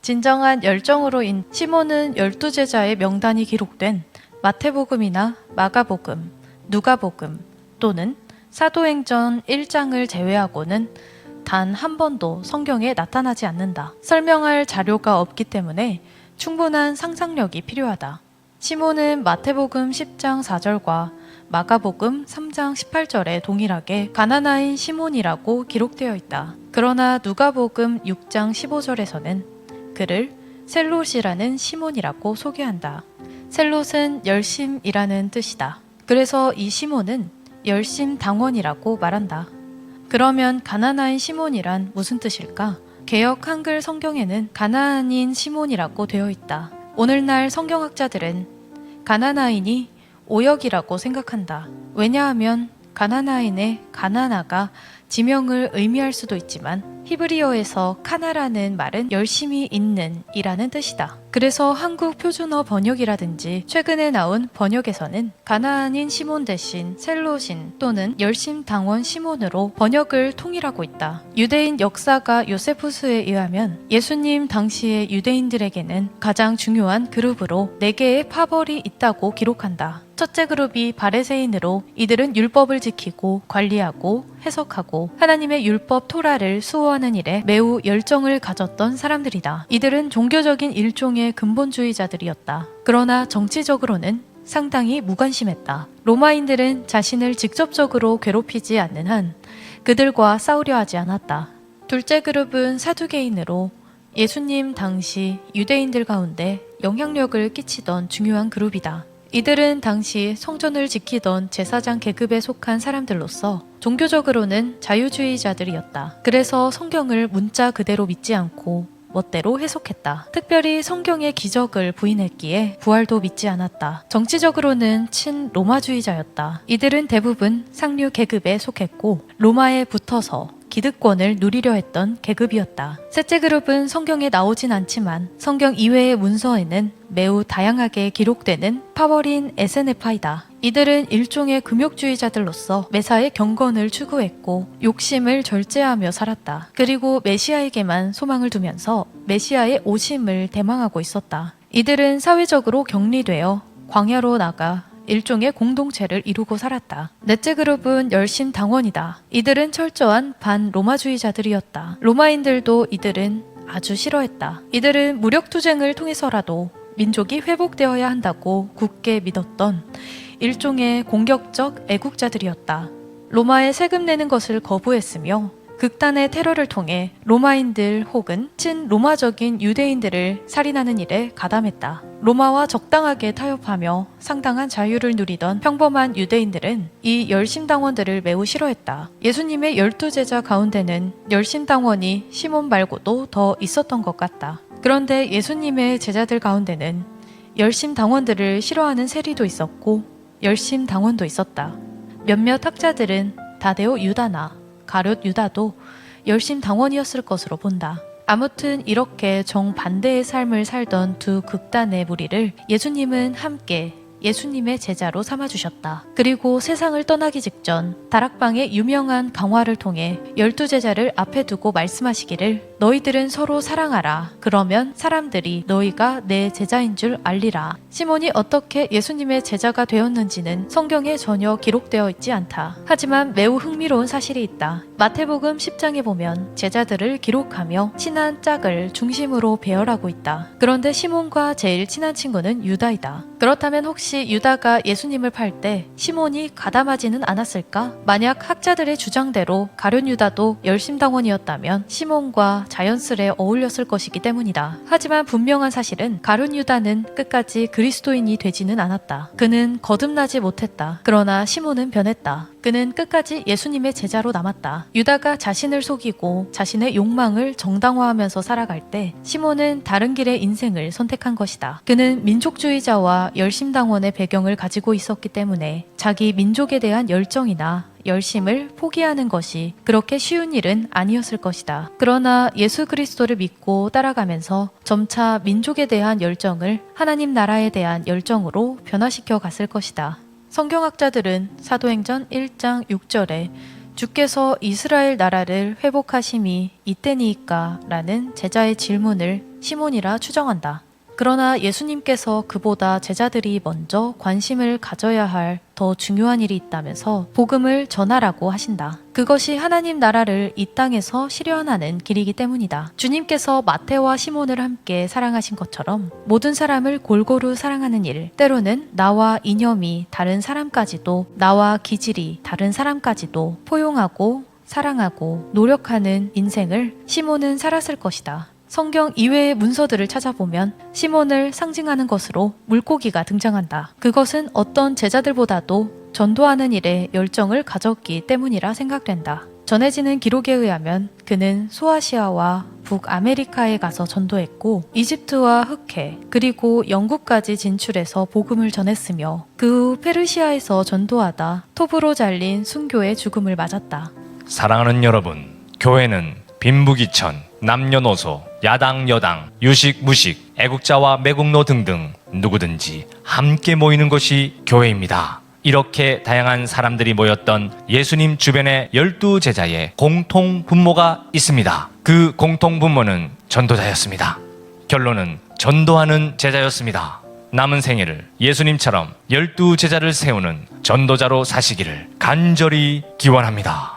진정한 열정으로 시몬은 12제자의 명단이 기록된 마태복음이나 마가복음, 누가복음 또는 사도행전 1장을 제외하고는 단 한 번도 성경에 나타나지 않는다. 설명할 자료가 없기 때문에 충분한 상상력이 필요하다. 시몬은 마태복음 10장 4절과 마가복음 3장 18절에 동일하게 가나나인 시몬이라고 기록되어 있다. 그러나 누가복음 6장 15절에서는 그를 셀롯이라는 시몬이라고 소개한다. 셀롯은 열심이라는 뜻이다. 그래서 이 시몬은 열심당원이라고 말한다. 그러면 가나나인 시몬이란 무슨 뜻일까? 개역 한글 성경에는 가나안인 시몬이라고 되어 있다. 오늘날 성경학자들은 가나나인이 오역이라고 생각한다. 왜냐하면 가나나인의 가나나가 지명을 의미할 수도 있지만 히브리어에서 카나라는 말은 열심히 있는 이라는 뜻이다. 그래서 한국 표준어 번역이라든지 최근에 나온 번역에서는 가나안인 시몬 대신 셀롯인 또는 열심당원 시몬으로 번역을 통일하고 있다. 유대인 역사가 요세푸스에 의하면 예수님 당시의 유대인들에게는 가장 중요한 그룹으로 4개의 파벌이 있다고 기록한다. 첫째 그룹이 바리새인으로 이들은 율법을 지키고 관리하고 해석하고 하나님의 율법 토라를 수호하는 일에 매우 열정을 가졌던 사람들이다. 이들은 종교적인 일종의 근본주의자들이었다. 그러나 정치적으로는 상당히 무관심했다. 로마인들은 자신을 직접적으로 괴롭히지 않는 한 그들과 싸우려 하지 않았다. 둘째 그룹은 사두개인으로 예수님 당시 유대인들 가운데 영향력을 끼치던 중요한 그룹이다. 이들은 당시 성전을 지키던 제사장 계급에 속한 사람들로서 종교적으로는 자유주의자들이었다. 그래서 성경을 문자 그대로 믿지 않고 멋대로 해석했다. 특별히 성경의 기적을 부인했기에 부활도 믿지 않았다. 정치적으로는 친로마주의자였다. 이들은 대부분 상류 계급에 속했고 로마에 붙어서 기득권을 누리려 했던 계급이었다. 셋째 그룹은 성경에 나오진 않지만 성경 이외의 문서에는 매우 다양하게 기록되는 파벌인 에세네파이다. 이들은 일종의 금욕주의자들로서 메사의 경건을 추구했고 욕심을 절제하며 살았다. 그리고 메시아에게만 소망을 두면서 메시아의 오심을 대망하고 있었다. 이들은 사회적으로 격리되어 광야로 나가 일종의 공동체를 이루고 살았다. 넷째 그룹은 열심당원이다. 이들은 철저한 반로마주의자들이었다. 로마인들도 이들은 아주 싫어했다. 이들은 무력투쟁을 통해서라도 민족이 회복되어야 한다고 굳게 믿었던 일종의 공격적 애국자들이었다. 로마에 세금 내는 것을 거부했으며 극단의 테러를 통해 로마인들 혹은 친로마적인 유대인들을 살인하는 일에 가담했다. 로마와 적당하게 타협하며 상당한 자유를 누리던 평범한 유대인들은 이 열심당원들을 매우 싫어했다. 예수님의 12제자 가운데는 열심당원이 시몬 말고도 더 있었던 것 같다. 그런데 예수님의 제자들 가운데는 열심당원들을 싫어하는 세리도 있었고 열심당원도 있었다. 몇몇 학자들은 다데오 유다나 가룟 유다도 열심당원이었을 것으로 본다. 아무튼 이렇게 정반대의 삶을 살던 두 극단의 무리를 예수님은 함께 예수님의 제자로 삼아주셨다. 그리고 세상을 떠나기 직전 다락방의 유명한 강화를 통해 12제자를 앞에 두고 말씀하시기를 너희들은 서로 사랑하라. 그러면 사람들이 너희가 내 제자인 줄 알리라. 시몬이 어떻게 예수님의 제자가 되었는지는 성경에 전혀 기록되어 있지 않다. 하지만 매우 흥미로운 사실이 있다. 마태복음 10장에 보면 제자들을 기록하며 친한 짝을 중심으로 배열하고 있다. 그런데 시몬과 제일 친한 친구는 유다이다. 그렇다면 혹시 유다가 예수님을 팔 때 시몬이 가담하지는 않았을까? 만약 학자들의 주장대로 가룟 유다도 열심당원이었다면 시몬과 자연스레 어울렸을 것이기 때문이다. 하지만 분명한 사실은 가룟 유다는 끝까지 그리스도인이 되지는 않았다. 그는 거듭나지 못했다. 그러나 시몬은 변했다. 그는 끝까지 예수님의 제자로 남았다. 유다가 자신을 속이고 자신의 욕망을 정당화하면서 살아갈 때 시몬은 다른 길의 인생을 선택한 것이다. 그는 민족주의자와 열심당원의 배경을 가지고 있었기 때문에 자기 민족에 대한 열정이나 열심을 포기하는 것이 그렇게 쉬운 일은 아니었을 것이다. 그러나 예수 그리스도를 믿고 따라가면서 점차 민족에 대한 열정을 하나님 나라에 대한 열정으로 변화시켜 갔을 것이다. 성경학자들은 사도행전 1장 6절에 주께서 이스라엘 나라를 회복하심이 이때니까 라는 제자의 질문을 시몬이라 추정한다. 그러나 예수님께서 그보다 제자들이 먼저 관심을 가져야 할 더 중요한 일이 있다면서 복음을 전하라고 하신다. 그것이 하나님 나라를 이 땅에서 실현하는 길이기 때문이다. 주님께서 마태와 시몬을 함께 사랑하신 것처럼 모든 사람을 골고루 사랑하는 일, 때로는 나와 이념이 다른 사람까지도, 나와 기질이 다른 사람까지도 포용하고 사랑하고 노력하는 인생을 시몬은 살았을 것이다. 성경 이외의 문서들을 찾아보면 시몬을 상징하는 것으로 물고기가 등장한다. 그것은 어떤 제자들보다도 전도하는 일에 열정을 가졌기 때문이라 생각된다. 전해지는 기록에 의하면 그는 소아시아와 북아메리카에 가서 전도했고 이집트와 흑해 그리고 영국까지 진출해서 복음을 전했으며 그 후 페르시아에서 전도하다 톱으로 잘린 순교의 죽음을 맞았다. 사랑하는 여러분, 교회는 빈부귀천, 남녀노소, 야당, 여당, 유식, 무식, 애국자와 매국노 등등 누구든지 함께 모이는 것이 교회입니다. 이렇게 다양한 사람들이 모였던 예수님 주변의 12제자의 공통 분모가 있습니다. 그 공통 분모는 전도자였습니다. 결론은 전도하는 제자였습니다. 남은 생애를 예수님처럼 12제자를 세우는 전도자로 사시기를 간절히 기원합니다.